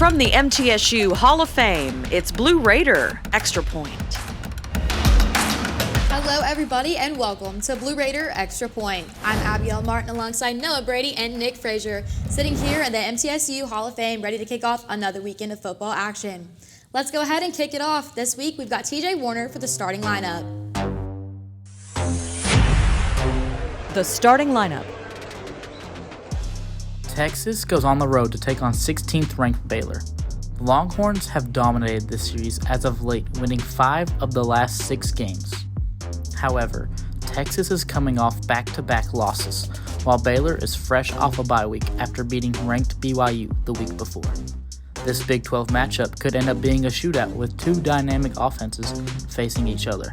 From the MTSU Hall of Fame, it's Blue Raider Extra Point. Hello, everybody, and welcome to Blue Raider Extra Point. I'm Abigail Martin alongside Noah Brady and Nick Frazier, sitting here in the MTSU Hall of Fame, ready to kick off another weekend of football action. Let's go ahead and kick it off. This week, we've got TJ Warner for the starting lineup. The starting lineup. Texas goes on the road to take on 16th ranked Baylor. The Longhorns have dominated this series as of late, winning 5 of the last 6 games. However, Texas is coming off back-to-back losses, while Baylor is fresh off a bye week after beating ranked BYU the week before. This Big 12 matchup could end up being a shootout with 2 dynamic offenses facing each other.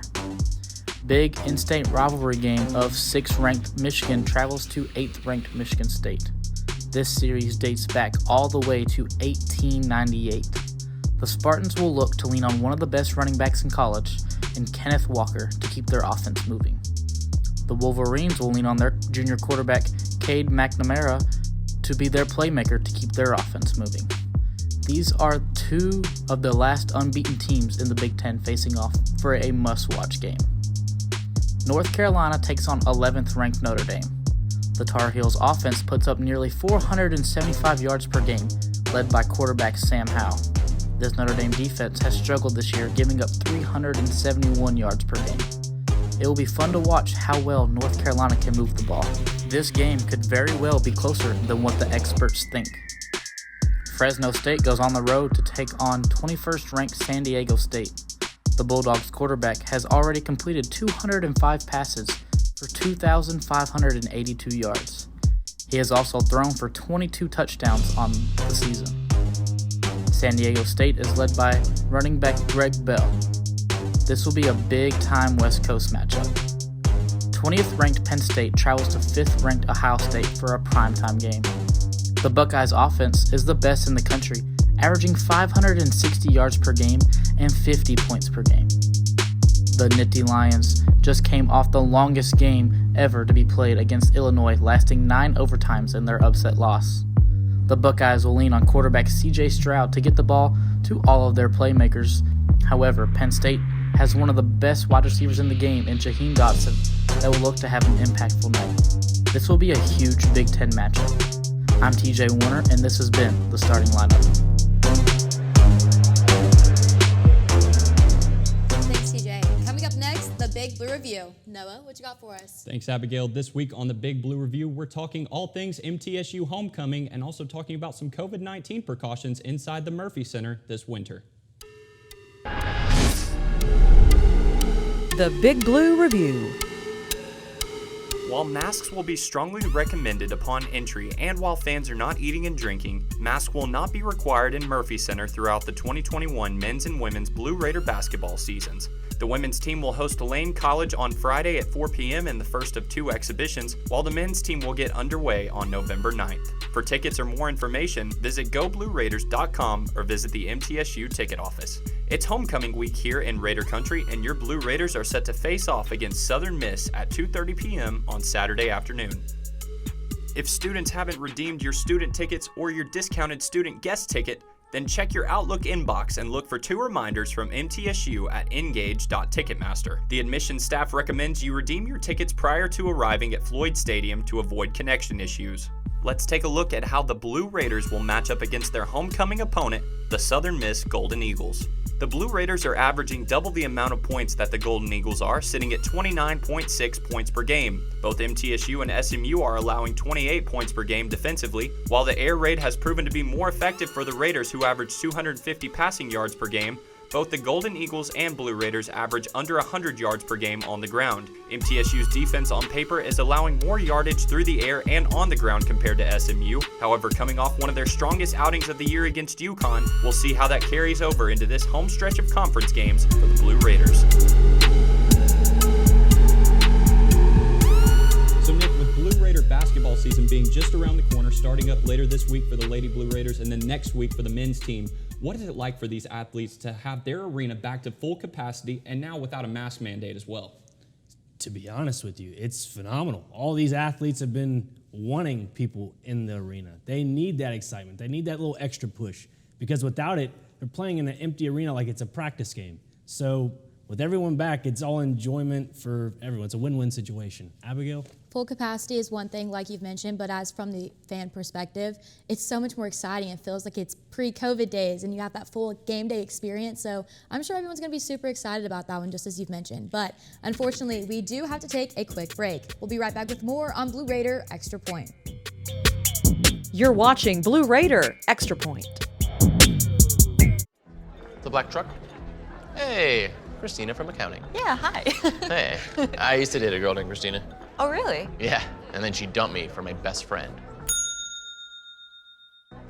Big in-state rivalry game of 6th ranked Michigan travels to 8th ranked Michigan State. This series dates back all the way to 1898. The Spartans will look to lean on one of the best running backs in college, in Kenneth Walker, to keep their offense moving. The Wolverines will lean on their junior quarterback, Cade McNamara, to be their playmaker to keep their offense moving. These are 2 of the last unbeaten teams in the Big Ten facing off for a must-watch game. North Carolina takes on 11th ranked Notre Dame. The Tar Heels offense puts up nearly 475 yards per game, led by quarterback Sam Howell. This Notre Dame defense has struggled this year, giving up 371 yards per game. It will be fun to watch how well North Carolina can move the ball. This game could very well be closer than what the experts think. Fresno State goes on the road to take on 21st ranked San Diego State. The Bulldogs quarterback has already completed 205 passes for 2,582 yards. He has also thrown for 22 touchdowns on the season. San Diego State is led by running back Greg Bell. This will be a big-time West Coast matchup. 20th ranked Penn State travels to 5th ranked Ohio State for a primetime game. The Buckeyes offense is the best in the country, averaging 560 yards per game and 50 points per game. The Nittany Lions just came off the longest game ever to be played against Illinois, lasting 9 overtimes in their upset loss. The Buckeyes will lean on quarterback C.J. Stroud to get the ball to all of their playmakers. However, Penn State has one of the best wide receivers in the game in Jaheim Dotson that will look to have an impactful night. This will be a huge Big Ten matchup. I'm TJ Warner, and this has been the starting lineup. Thanks, TJ. Coming up next, the Big Blue Review. Noah, what you got for us? Thanks, Abigail. This week on the Big Blue Review, we're talking all things MTSU homecoming and also talking about some COVID-19 precautions inside the Murphy Center this winter. The Big Blue Review. While masks will be strongly recommended upon entry and while fans are not eating and drinking, masks will not be required in Murphy Center throughout the 2021 men's and women's Blue Raider basketball seasons. The women's team will host Lane College on Friday at 4 p.m. in the first of 2 exhibitions, while the men's team will get underway on November 9th. For tickets or more information, visit goblueraiders.com or visit the MTSU ticket office. It's homecoming week here in Raider Country, and your Blue Raiders are set to face off against Southern Miss at 2:30 p.m. on Saturday afternoon. If students haven't redeemed your student tickets or your discounted student guest ticket, then check your Outlook inbox and look for 2 reminders from MTSU at engage.ticketmaster. The admissions staff recommends you redeem your tickets prior to arriving at Floyd Stadium to avoid connection issues. Let's take a look at how the Blue Raiders will match up against their homecoming opponent, the Southern Miss Golden Eagles. The Blue Raiders are averaging double the amount of points that the Golden Eagles are, sitting at 29.6 points per game. Both MTSU and SMU are allowing 28 points per game defensively, while the air raid has proven to be more effective for the Raiders, who average 250 passing yards per game. Both the Golden Eagles and Blue Raiders average under 100 yards per game on the ground. MTSU's defense on paper is allowing more yardage through the air and on the ground compared to SMU. However, coming off one of their strongest outings of the year against UConn, we'll see how that carries over into this home stretch of conference games for the Blue Raiders. So Nick, with Blue Raider basketball season being just around the corner, starting up later this week for the Lady Blue Raiders and then next week for the men's team, what is it like for these athletes to have their arena back to full capacity and now without a mask mandate as well? To be honest with you, it's phenomenal. All these athletes have been wanting people in the arena. They need that excitement. They need that little extra push because without it, they're playing in an empty arena like it's a practice game. So with everyone back, it's all enjoyment for everyone. It's a win-win situation. Abigail? Full capacity is one thing, like you've mentioned, but as from the fan perspective, it's so much more exciting. It feels like it's pre-COVID days, and you have that full game day experience. So I'm sure everyone's going to be super excited about that one, just as you've mentioned. But unfortunately, we do have to take a quick break. We'll be right back with more on Blue Raider Extra Point. You're watching Blue Raider Extra Point. The black truck? Hey, Christina from accounting. Yeah, hi. Hey, I used to date a girl named Christina. Oh, really? Yeah, and then she dumped me for my best friend.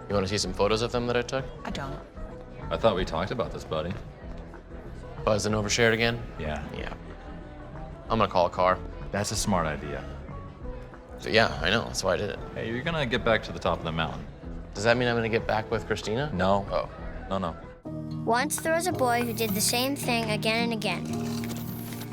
You want to see some photos of them that I took? I don't. I thought we talked about this, buddy. Buzz and overshared again? Yeah. Yeah. I'm gonna call a car. That's a smart idea. So yeah, I know, that's why I did it. Hey, you're gonna get back to the top of the mountain. Does that mean I'm gonna get back with Christina? No. Oh. No. Once there was a boy who did the same thing again and again.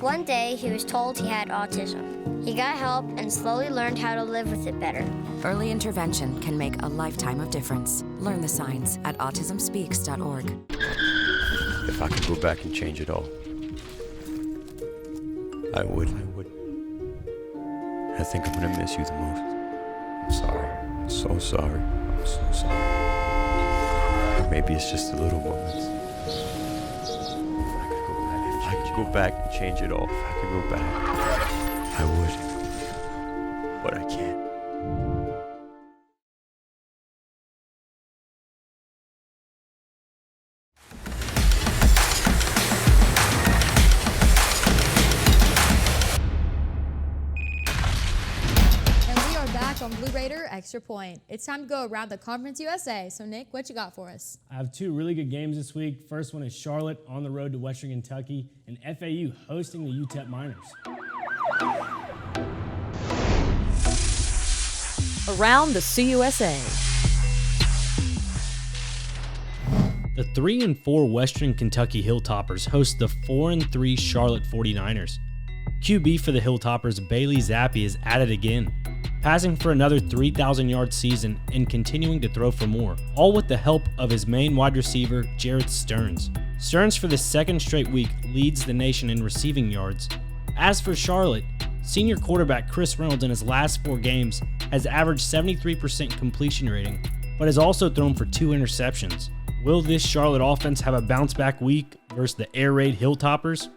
One day, he was told he had autism. He got help and slowly learned how to live with it better. Early intervention can make a lifetime of difference. Learn the signs at autismspeaks.org. If I could go back and change it all, I would. I think I'm gonna miss you the most. I'm sorry. I'm so sorry. I'm so sorry. Maybe it's just the little moments. If I could go back and change it all, if I could go back, I would. But I can't. On Blue Raider Extra Point. It's time to go around the Conference USA. So Nick, what you got for us? I have two really good games this week. First one is Charlotte on the road to Western Kentucky, and FAU hosting the UTEP Miners. Around the CUSA. The 3-4 Western Kentucky Hilltoppers host the 4-3 Charlotte 49ers. QB for the Hilltoppers, Bailey Zappi, is at it again, passing for another 3,000-yard season and continuing to throw for more, all with the help of his main wide receiver, Jarrett Stearns. Stearns, for the second straight week, leads the nation in receiving yards. As for Charlotte, senior quarterback Chris Reynolds in his last 4 games has averaged 73% completion rating, but has also thrown for 2 interceptions. Will this Charlotte offense have a bounce-back week versus the air raid Hilltoppers?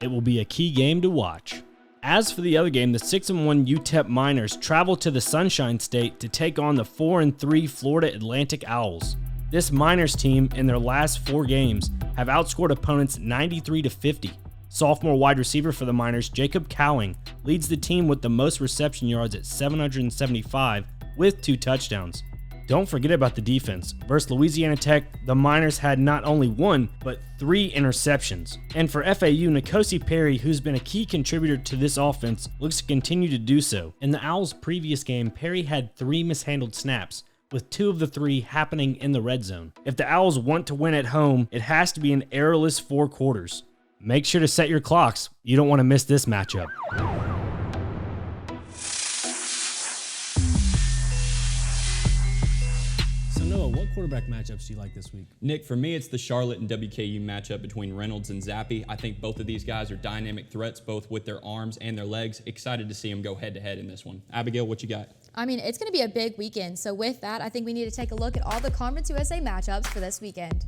It will be a key game to watch. As for the other game, the 6-1 UTEP Miners travel to the Sunshine State to take on the 4-3 Florida Atlantic Owls. This Miners team, in their last 4 games, have outscored opponents 93-50. Sophomore wide receiver for the Miners, Jacob Cowing, leads the team with the most reception yards at 775 with 2 touchdowns. Don't forget about the defense. Versus Louisiana Tech, the Miners had not only 1, but 3 interceptions. And for FAU, N'Kosi Perry, who's been a key contributor to this offense, looks to continue to do so. In the Owls' previous game, Perry had 3 mishandled snaps, with 2 of the 3 happening in the red zone. If the Owls want to win at home, it has to be an errorless 4 quarters. Make sure to set your clocks. You don't want to miss this matchup. Noah, what quarterback matchups do you like this week? Nick, for me, it's the Charlotte and WKU matchup between Reynolds and Zappi. I think both of these guys are dynamic threats, both with their arms and their legs. Excited to see them go head-to-head in this one. Abigail, what you got? I mean, it's going to be a big weekend. So with that, I think we need to take a look at all the Conference USA matchups for this weekend.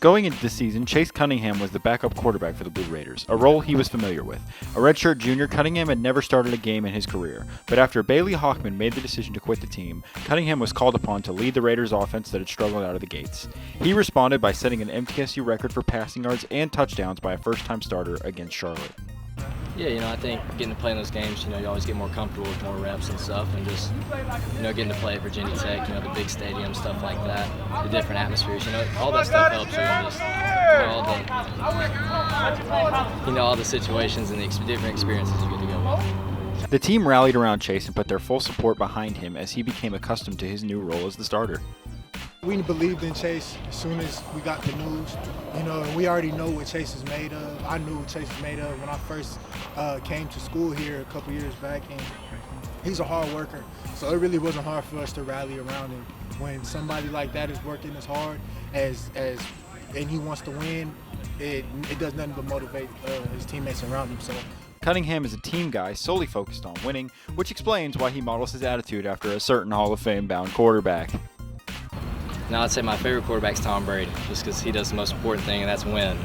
Going into the season, Chase Cunningham was the backup quarterback for the Blue Raiders, a role he was familiar with. A redshirt junior, Cunningham had never started a game in his career, but after Bailey Hawkman made the decision to quit the team, Cunningham was called upon to lead the Raiders offense that had struggled out of the gates. He responded by setting an MTSU record for passing yards and touchdowns by a first-time starter against Charlotte. Yeah, I think getting to play in those games, you always get more comfortable with more reps and stuff, and just, getting to play at Virginia Tech, the big stadium, stuff like that, the different atmospheres, all that stuff helps you, and just, all the situations and the different experiences you get to go with. The team rallied around Chase and put their full support behind him as he became accustomed to his new role as the starter. We believed in Chase as soon as we got the news, and we already know what Chase is made of. I knew what Chase is made of when I first came to school here a couple years back, and he's a hard worker. So it really wasn't hard for us to rally around him. When somebody like that is working as hard and he wants to win, it does nothing but motivate his teammates around him. So Cunningham is a team guy solely focused on winning, which explains why he models his attitude after a certain Hall of Fame-bound quarterback. Now I'd say my favorite quarterback's Tom Brady, just because he does the most important thing, and that's win.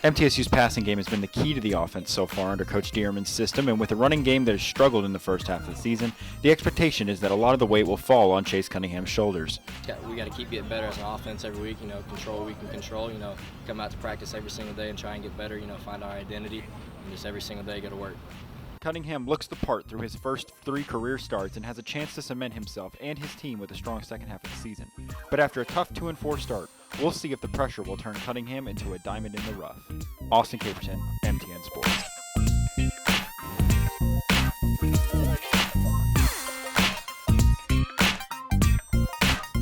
MTSU's passing game has been the key to the offense so far under Coach Dearman's system, and with a running game that has struggled in the first half of the season, the expectation is that a lot of the weight will fall on Chase Cunningham's shoulders. We got to keep getting better as an offense every week, control what we can control, come out to practice every single day and try and get better, find our identity, and just every single day go to work. Cunningham looks the part through his first 3 career starts and has a chance to cement himself and his team with a strong second half of the season. But after a tough 2-4 start, we'll see if the pressure will turn Cunningham into a diamond in the rough. Austin Caperton, MTN Sports.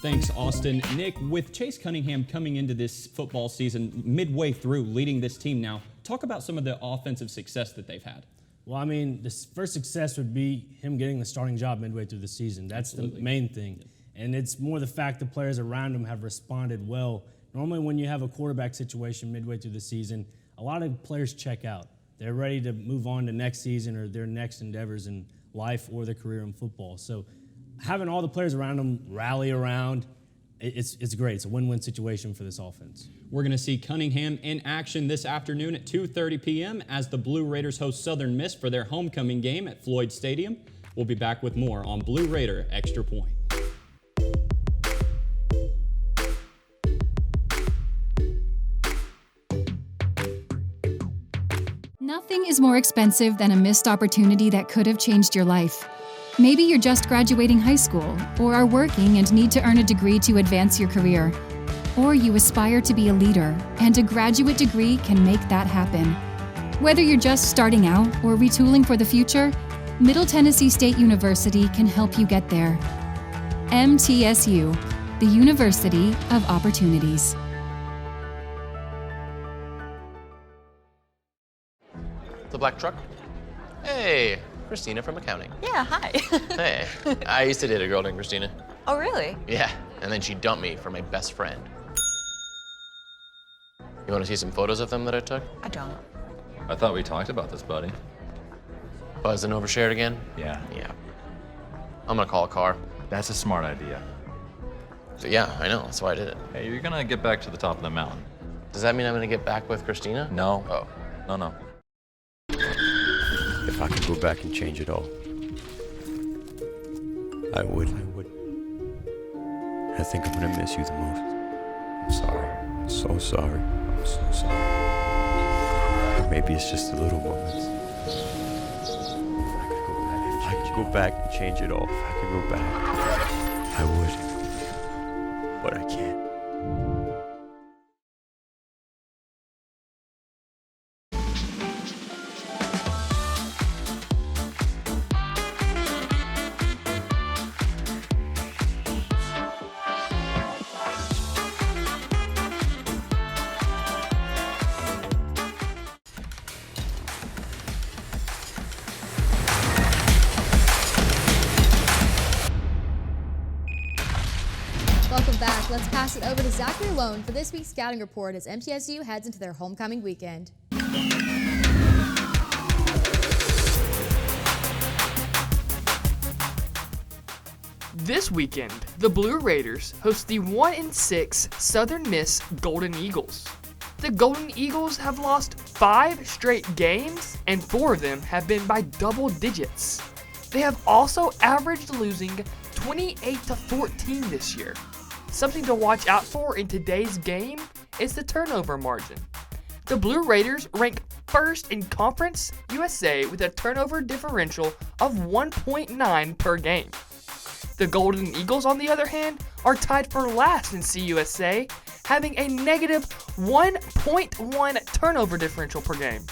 Thanks, Austin. Nick, with Chase Cunningham coming into this football season midway through, leading this team now, talk about some of the offensive success that they've had. Well, the first success would be him getting the starting job midway through the season. That's the main thing. And it's more the fact the players around him have responded well. Normally when you have a quarterback situation midway through the season, a lot of players check out. They're ready to move on to next season or their next endeavors in life or their career in football. So having all the players around him rally around, it's great. It's a win-win situation for this offense. We're going to see Cunningham in action this afternoon at 2:30 p.m. as the Blue Raiders host Southern Miss for their homecoming game at Floyd Stadium. We'll be back with more on Blue Raider Extra Point. Nothing is more expensive than a missed opportunity that could have changed your life. Maybe you're just graduating high school, or are working and need to earn a degree to advance your career. Or you aspire to be a leader, and a graduate degree can make that happen. Whether you're just starting out or retooling for the future, Middle Tennessee State University can help you get there. MTSU, the University of Opportunities. The black truck? Hey, Christina from accounting. Yeah, hi. Hey, I used to date a girl named Christina. Oh, really? Yeah, and then she dumped me for my best friend. You want to see some photos of them that I took? I don't. I thought we talked about this, buddy. Buzzed and overshared again? Yeah. Yeah. I'm gonna call a car. That's a smart idea. So yeah, I know, that's why I did it. Hey, you're gonna get back to the top of the mountain. Does that mean I'm gonna get back with Christina? No. Oh. No. If I could go back and change it all, I would. I think I'm gonna miss you the most. I'm sorry. I'm so sorry. I'm so sorry. Maybe it's just the little moments. If I could go back and change it all, if I could go back, I would. But I can't. Welcome back. Let's pass it over to Zachary Lone for this week's scouting report as MTSU heads into their homecoming weekend. This weekend, the Blue Raiders host the 1-6 Southern Miss Golden Eagles. The Golden Eagles have lost 5 straight games, and 4 of them have been by double digits. They have also averaged losing 28-14 this year. Something to watch out for in today's game is the turnover margin. The Blue Raiders rank first in Conference USA with a turnover differential of 1.9 per game. The Golden Eagles, on the other hand, are tied for last in CUSA, having a negative 1.1 turnover differential per game.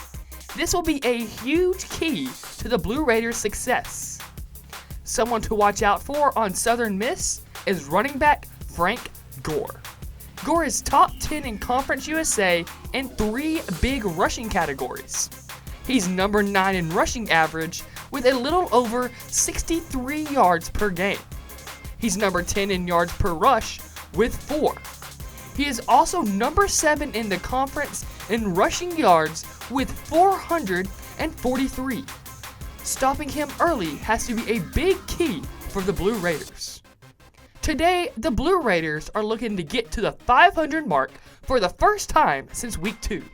This will be a huge key to the Blue Raiders' success. Someone to watch out for on Southern Miss is running back Frank Gore. Gore is top 10 in Conference USA in 3 big rushing categories. He's number 9 in rushing average with a little over 63 yards per game. He's number 10 in yards per rush with 4. He is also number 7 in the conference in rushing yards with 443. Stopping him early has to be a big key for the Blue Raiders. Today, the Blue Raiders are looking to get to the 500 mark for the first time since week 2.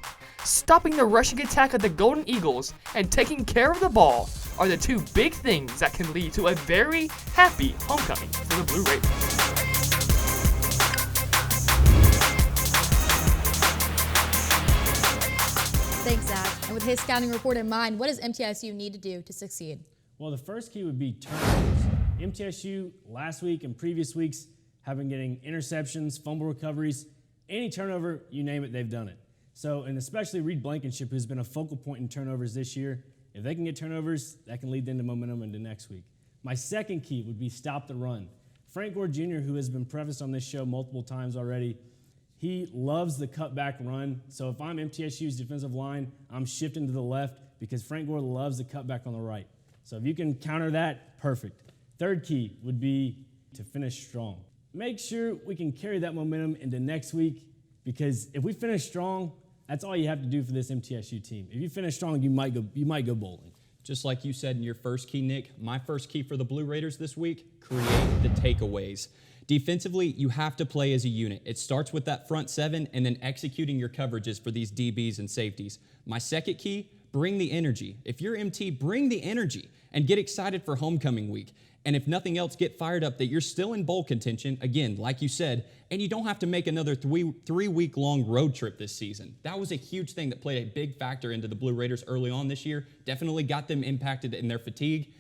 Stopping the rushing attack of the Golden Eagles and taking care of the ball are the 2 big things that can lead to a very happy homecoming for the Blue Raiders. Thanks, Zach. And with his scouting report in mind, what does MTSU need to do to succeed? Well, the first key would be turnovers. MTSU last week and previous weeks have been getting interceptions, fumble recoveries, any turnover, you name it, they've done it. So, and especially Reed Blankenship, who's been a focal point in turnovers this year, if they can get turnovers, that can lead them to momentum into next week. My second key would be stop the run. Frank Gore Jr., who has been prefaced on this show multiple times already, he loves the cutback run. So if I'm MTSU's defensive line, I'm shifting to the left because Frank Gore loves the cutback on the right. So if you can counter that, perfect. Third key would be to finish strong. Make sure we can carry that momentum into next week because if we finish strong, that's all you have to do for this MTSU team. If you finish strong, you might go bowling. Just like you said in your first key, Nick, my first key for the Blue Raiders this week, create the takeaways. Defensively, you have to play as a unit. It starts with that front 7 and then executing your coverages for these DBs and safeties. My second key, bring the energy. If you're MT, bring the energy and get excited for homecoming week. And if nothing else, get fired up that you're still in bowl contention, again, like you said, and you don't have to make another three-week-long road trip this season. That was a huge thing that played a big factor into the Blue Raiders early on this year. Definitely got them impacted in their fatigue.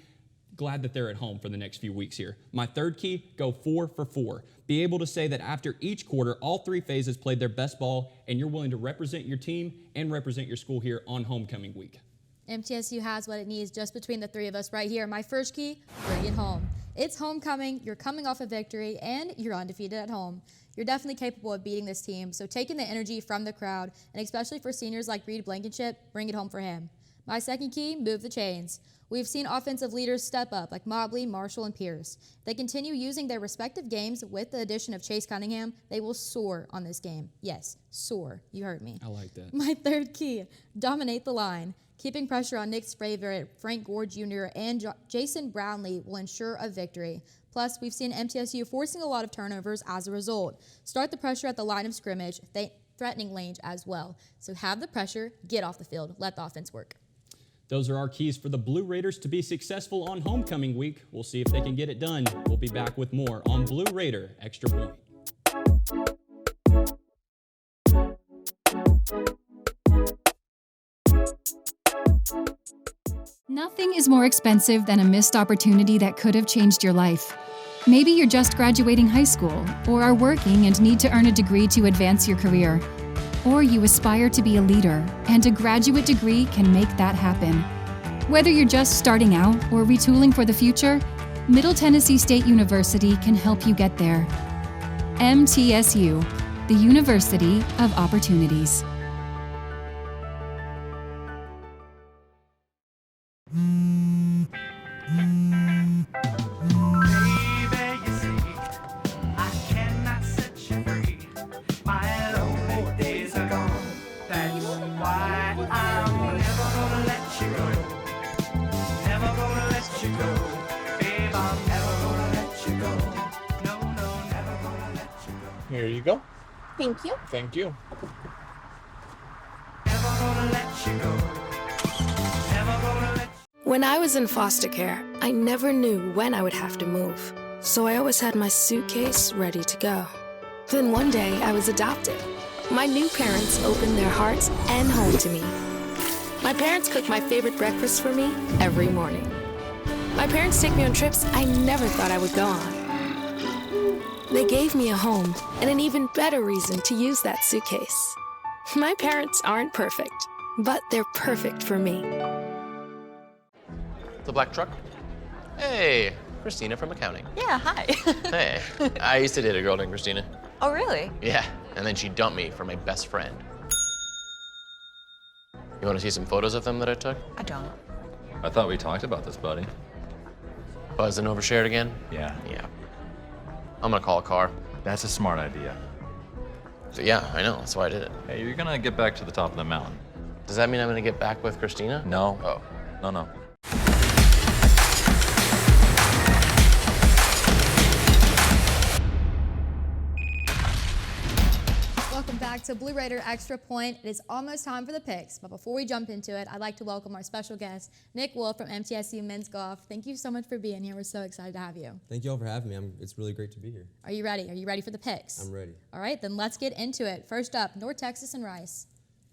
Glad that they're at home for the next few weeks here. My third key, go 4 for 4. Be able to say that after each quarter, all 3 phases played their best ball, and you're willing to represent your team and represent your school here on homecoming week. MTSU has what it needs just between the 3 of us right here. My first key, bring it home. It's homecoming, you're coming off a victory, and you're undefeated at home. You're definitely capable of beating this team, so taking the energy from the crowd, and especially for seniors like Reed Blankenship, bring it home for him. My second key, move the chains. We've seen offensive leaders step up like Mobley, Marshall, and Pierce. If they continue using their respective games with the addition of Chase Cunningham, they will soar on this game. Yes, soar. You heard me. I like that. My third key, dominate the line. Keeping pressure on Nick's favorite, Frank Gore Jr. and Jason Brownlee will ensure a victory. Plus, we've seen MTSU forcing a lot of turnovers as a result. Start the pressure at the line of scrimmage, threatening Lange as well. So have the pressure, get off the field, let the offense work. Those are our keys for the Blue Raiders to be successful on homecoming week. We'll see if they can get it done. We'll be back with more on Blue Raider Extra Point. Nothing is more expensive than a missed opportunity that could have changed your life. Maybe you're just graduating high school, or are working and need to earn a degree to advance your career. Or you aspire to be a leader, and a graduate degree can make that happen. Whether you're just starting out or retooling for the future, Middle Tennessee State University can help you get there. MTSU, the University of Opportunities. Never gonna let you go, babe, I'm never gonna let you go. go. Thank you. Thank you. When I was in foster care, I never knew when I would have to move. So I always had my suitcase ready to go. Then one day I was adopted. My new parents opened their hearts and home to me. My parents cook my favorite breakfast for me every morning. My parents take me on trips I never thought I would go on. They gave me a home and an even better reason to use that suitcase. My parents aren't perfect, but they're perfect for me. The black truck? Hey, Christina from accounting. Yeah, hi. Hey, I used to date a girl named Christina. Oh, really? Yeah, and then she dumped me for my best friend. You want to see some photos of them that I took? I don't. I thought we talked about this, buddy. Buzzed and overshared again? Yeah. Yeah. I'm gonna call a car. That's a smart idea. So yeah, I know, that's why I did it. Hey, you're gonna get back to the top of the mountain. Does that mean I'm gonna get back with Christina? No. Oh. No. Welcome back to Blue Raider Extra Point. It is almost time for the picks, but before we jump into it, I'd like to welcome our special guest, Nick Wolf from MTSU Men's Golf. Thank you so much for being here. We're so excited to have you. Thank you all for having me. It's really great to be here. Are you ready? Are you ready for the picks? I'm ready. All right, then let's get into it. First up, North Texas and Rice.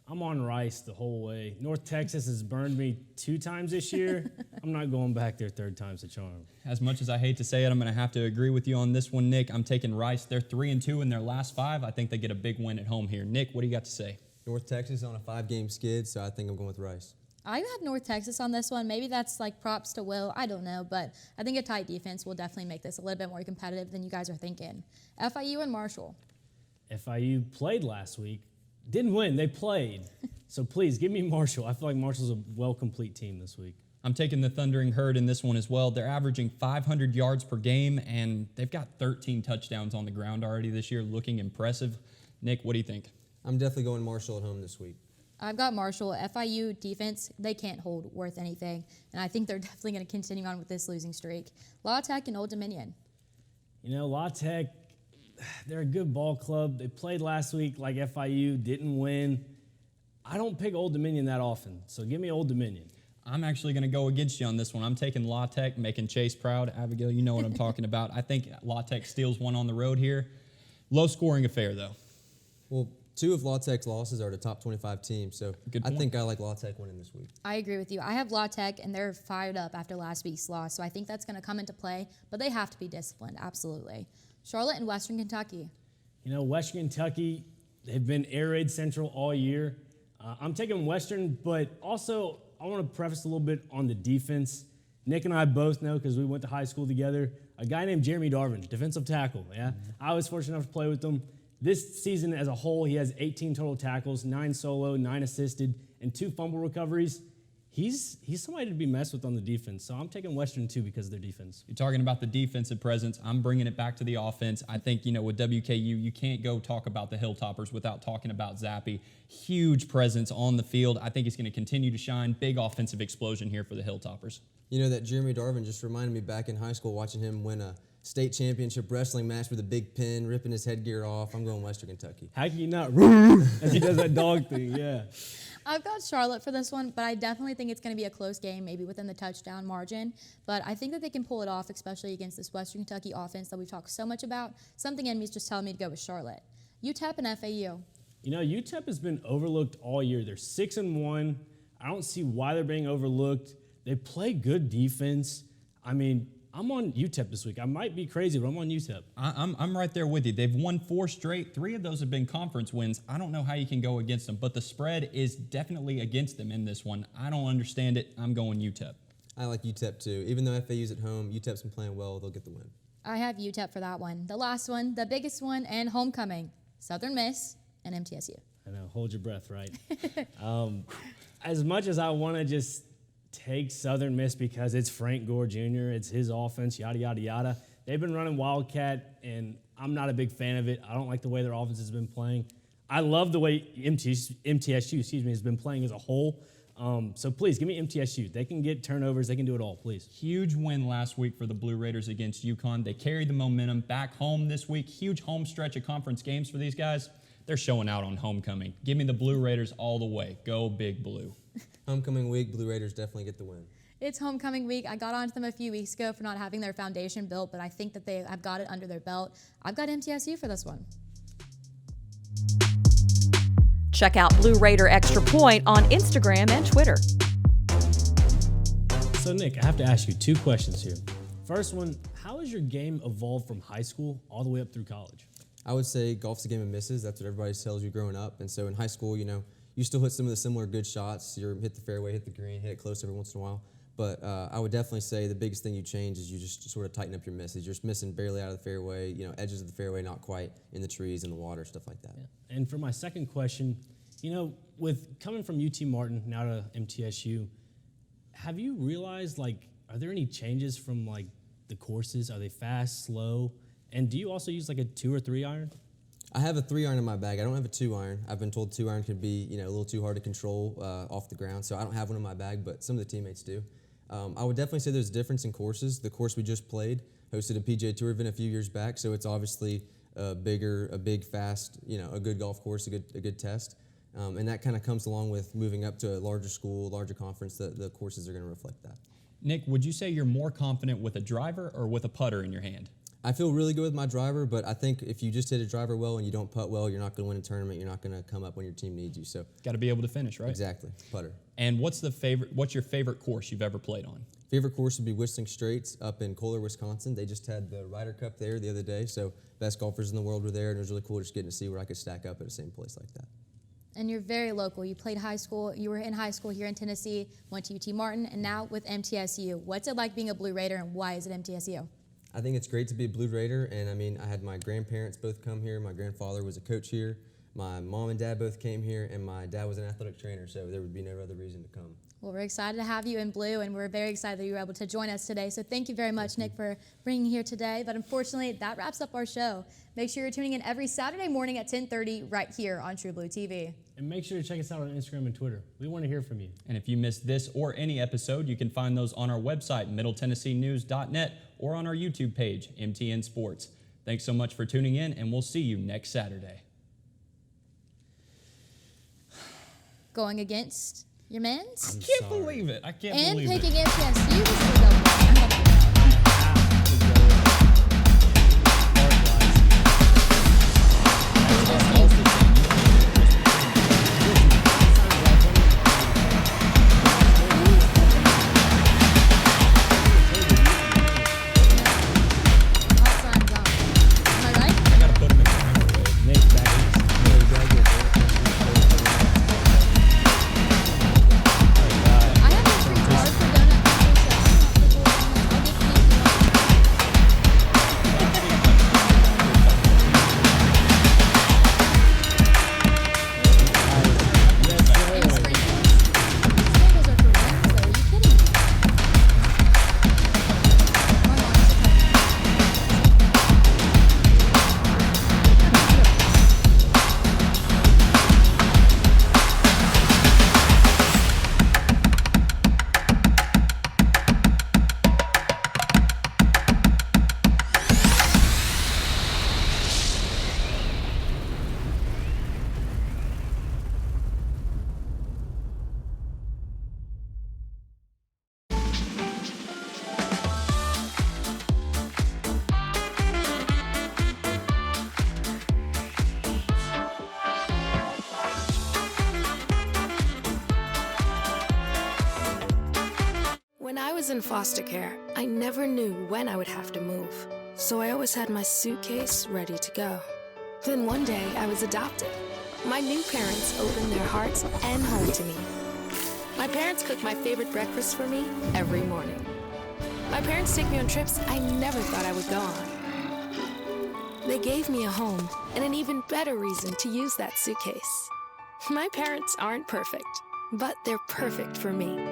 I'm on Rice the whole way. North Texas has burned me 2 times this year. I'm not going back there 3rd time's the charm. As much as I hate to say it, I'm going to have to agree with you on this one, Nick. I'm taking Rice. They're 3-2 in their last 5. I think they get a big win at home here. Nick, what do you got to say? North Texas on a 5-game skid, so I think I'm going with Rice. I have North Texas on this one. Maybe that's like props to Will. I don't know, but I think a tight defense will definitely make this a little bit more competitive than you guys are thinking. FIU and Marshall. FIU played last week. Didn't win, they played. So please, give me Marshall. I feel like Marshall's a well-complete team this week. I'm taking the Thundering Herd in this one as well. They're averaging 500 yards per game, and they've got 13 touchdowns on the ground already this year, looking impressive. Nick, what do you think? I'm definitely going Marshall at home this week. I've got Marshall. FIU defense, they can't hold worth anything, and I think they're definitely going to continue on with this losing streak. La Tech and Old Dominion. You know, La Tech, they're a good ball club. They played last week like FIU, didn't win. I don't pick Old Dominion that often, so give me Old Dominion. I'm actually going to go against you on this one. I'm taking La Tech, making Chase proud. Abigail, you know what I'm talking about. I think La Tech steals one on the road here. Low-scoring affair, though. Well, 2 of La Tech's losses are to top 25 teams, so I think I like La Tech winning this week. I agree with you. I have La Tech, and they're fired up after last week's loss, so I think that's going to come into play, but they have to be disciplined, absolutely. Charlotte and Western Kentucky. You know, Western Kentucky, they've been air raid central all year. I'm taking Western, but also I want to preface a little bit on the defense. Nick and I both know, because we went to high school together, a guy named Jeremy Darvin, defensive tackle. Yeah, I was fortunate enough to play with him. This season as a whole, he has 18 total tackles, 9 solo, 9 assisted, and 2 fumble recoveries. He's somebody to be messed with on the defense, so I'm taking Western too because of their defense. You're talking about the defensive presence. I'm bringing it back to the offense. I think, you know, with WKU, you can't go talk about the Hilltoppers without talking about Zappy. Huge presence on the field. I think he's going to continue to shine. Big offensive explosion here for the Hilltoppers. You know, that Jeremy Darvin just reminded me back in high school watching him win a state championship wrestling match with a big pin, ripping his headgear off. I'm going Western Kentucky. How can you not? As he does that dog thing, yeah. I've got Charlotte for this one, but I definitely think it's going to be a close game, maybe within the touchdown margin. But I think that they can pull it off, especially against this Western Kentucky offense that we've talked so much about. Something in me is just telling me to go with Charlotte. UTEP and FAU. You know, UTEP has been overlooked all year. They're 6-1. I don't see why they're being overlooked. They play good defense. I mean, I'm on UTEP this week. I might be crazy, but I'm on UTEP. I'm right there with you. They've won 4 straight. 3 of those have been conference wins. I don't know how you can go against them, but the spread is definitely against them in this one. I don't understand it. I'm going UTEP. I like UTEP too. Even though FAU's at home, UTEP's been playing well. They'll get the win. I have UTEP for that one. The last one, the biggest one, and homecoming, Southern Miss and MTSU. I know. Hold your breath, right? As much as I want to just take Southern Miss because it's Frank Gore Jr., it's his offense, yada, yada, yada. They've been running Wildcat, and I'm not a big fan of it. I don't like the way their offense has been playing. I love the way MTSU has been playing as a whole, So please give me MTSU. They can get turnovers. They can do it all, please. Huge win last week for the Blue Raiders against UConn. They carried the momentum back home this week. Huge home stretch of conference games for these guys. They're showing out on homecoming. Give me the Blue Raiders all the way. Go Big Blue. Homecoming week, Blue Raiders definitely get the win. It's homecoming week. I got onto them a few weeks ago for not having their foundation built, but I think that they have got it under their belt. I've got MTSU for this one. Check out Blue Raider Extra Point on Instagram and Twitter. So Nick, I have to ask you 2 questions here. First one, how has your game evolved from high school all the way up through college? I would say golf's a game of misses. That's what everybody tells you growing up. And so in high school, you still hit some of the similar good shots. You hit the fairway, hit the green, hit it close every once in a while. But I would definitely say the biggest thing you change is you just sort of tighten up your misses. You're just missing barely out of the fairway, edges of the fairway, not quite in the trees, in the water, stuff like that. Yeah. And for my second question, with coming from UT Martin now to MTSU, have you realized, are there any changes from, the courses? Are they fast, slow? And do you also use, a 2 or 3 iron? I have a 3 iron in my bag. I don't have a 2 iron. I've been told 2 iron can be, a little too hard to control off the ground, so I don't have one in my bag, but some of the teammates do. I would definitely say there's a difference in courses. The course we just played hosted a PGA Tour event a few years back, so it's obviously a big, fast, a good golf course, a good test. And that kind of comes along with moving up to a larger school, larger conference. The courses are going to reflect that. Nick, would you say you're more confident with a driver or with a putter in your hand? I feel really good with my driver, but I think if you just hit a driver well and you don't putt well, you're not going to win a tournament. You're not going to come up when your team needs you. So got to be able to finish, right? Exactly, putter. And what's your favorite course you've ever played on? Favorite course would be Whistling Straits up in Kohler, Wisconsin. They just had the Ryder Cup there the other day, so best golfers in the world were there, and it was really cool just getting to see where I could stack up at the same place like that. And you're very local. You played high school. You were in high school here in Tennessee, went to UT Martin, and now with MTSU. What's it like being a Blue Raider, and why is it MTSU? I think it's great to be a Blue Raider, and I had my grandparents both come here. My grandfather was a coach here. My mom and dad both came here, and my dad was an athletic trainer, so there would be no other reason to come. Well, we're excited to have you in blue, and we're very excited that you were able to join us today. So thank you very much, Nick, for bringing here today. But unfortunately, that wraps up our show. Make sure you're tuning in every Saturday morning at 10:30 right here on True Blue TV. And make sure to check us out on Instagram and Twitter. We want to hear from you. And if you missed this or any episode, you can find those on our website, MiddleTennesseeNews.net, or on our YouTube page, MTN Sports. Thanks so much for tuning in, and we'll see you next Saturday. Going against your men's? I can't believe it. I can't believe it. And picking MTSU to stay double. When I was in foster care, I never knew when I would have to move, so I always had my suitcase ready to go. Then one day, I was adopted. My new parents opened their hearts and home to me. My parents cook my favorite breakfast for me every morning. My parents take me on trips I never thought I would go on. They gave me a home and an even better reason to use that suitcase. My parents aren't perfect, but they're perfect for me.